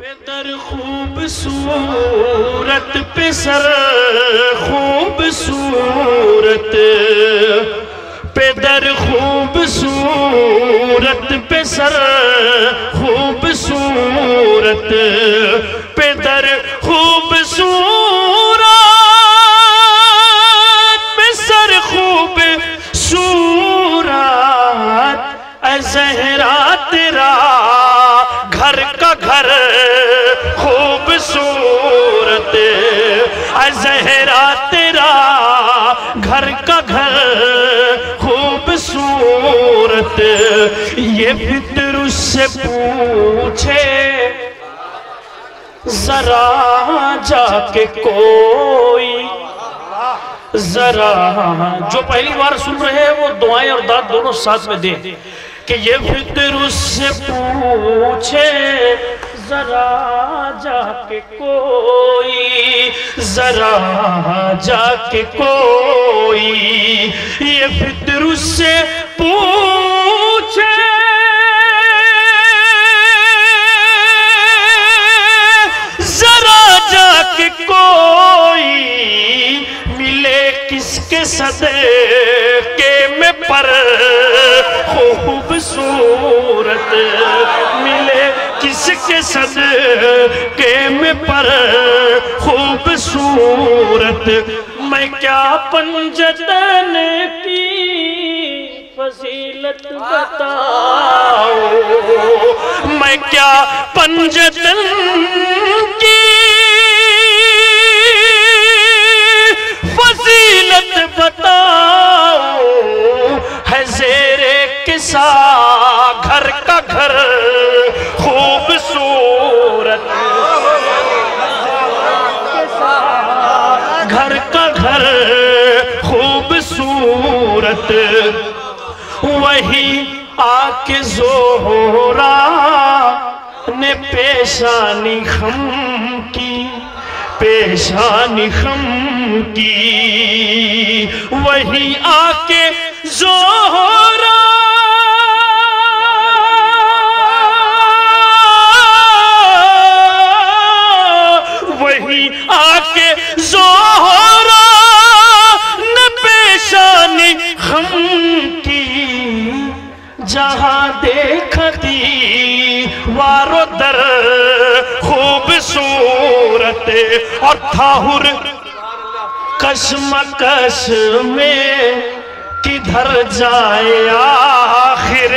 پہ در خوبصورت پہ سر خوبصورت پہ در خوبصورت پہ سر خوبصورت پہ در خوبصورت پہ سر خوبصورت اے زہرا تیرا گھر کا گھر خوبصورت اے زہرا تیرا گھر کا گھر خوبصورت یہ فطر اس سے پوچھے ذرا جا کے کوئی ذرا جو پہلی بار سن رہے ہیں وہ دعائیں اور داد دونوں ساتھ میں دیں کہ یہ فطر اس سے پوچھے ذرا جا کے کوئی ذرا جا کے کوئی یہ فطر اس سے پوچھے ذرا جا کے کوئی ملے کس کے صدقے میں پر خوبصورت ملے کس کے صدقے میں پر خوبصورت میں کیا پنجتن کی فضیلت بتاؤں میں کیا پنجتن کی فضیلت بتاؤں ہے زیرے کسا گھر کا گھر خوبصورت گھر کا گھر خوبصورت وہی آکے زہرا نے پیشانی خم کی پیشانی خم کی وہی آکے زہرا وہی آکے زہرا نے پیشانی خم کی جہاں دیکھتی وارو در خوبصورت اور تھاہر کشمکش میں کدھر جائے آخر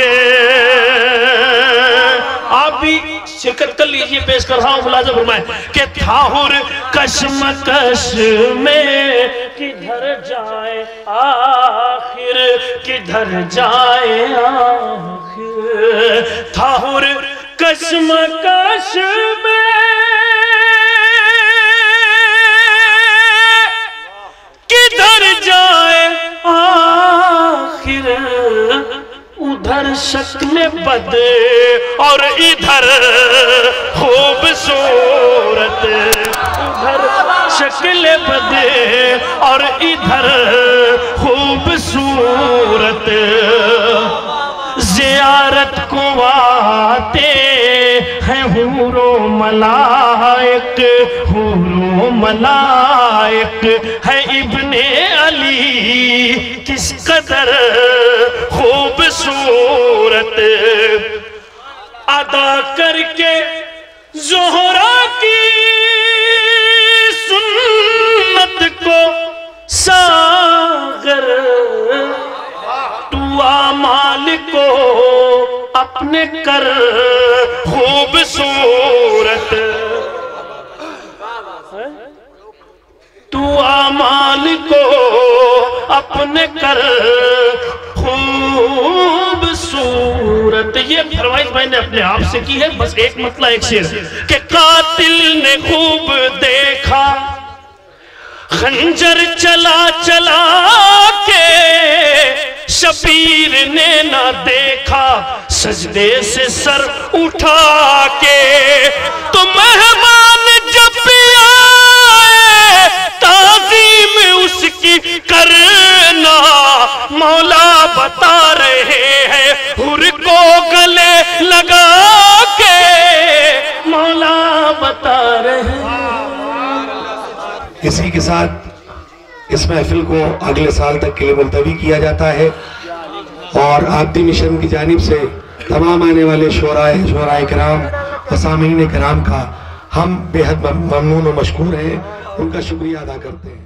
آپ بھی شرکت کر لیجئے پیش کر رہا ہوں ملاحظہ فرمائیں کہ تھاہر کشمکش میں کدھر جائے آخر کدھر جائے آخر تھاہر کشمکش میں کدھر جائے آخر ادھر شکل بد اور ادھر خوبصورت ادھر شکل بد اور ادھر خوبصورت زیارت کو آتے ہیں حور و ملائک حور و ملائک ہے ابن علی کس قدر خوبصورت ادا کر کے زہرا کی سنت کو ساغر تو اعمال کو اپنے کر خوبصورت تو اعمال کو اپنے کر خوبصورت یہ فرمائش بھائی نے اپنے آپ سے کی ہے بس ایک مطلع ایک شعر کہ قاتل نے خوب دیکھا خنجر چلا چلا کے شبیر نے نہ دیکھا سجدے سے سر اٹھا کے تو مہمان جب آئے تعظیم اس کی کرنا مولا بتا رہے ہیں حر کو گلے لگا کے مولا ہیں. اسی کے ساتھ اس محفل کو اگلے سال تک کے لیے ملتوی کیا جاتا ہے، اور آبدی مشن کی جانب سے تمام آنے والے شعراء کرام و سامعین کرام کا ہم بے حد ممنون و مشکور ہیں، ان کا شکریہ ادا کرتے ہیں.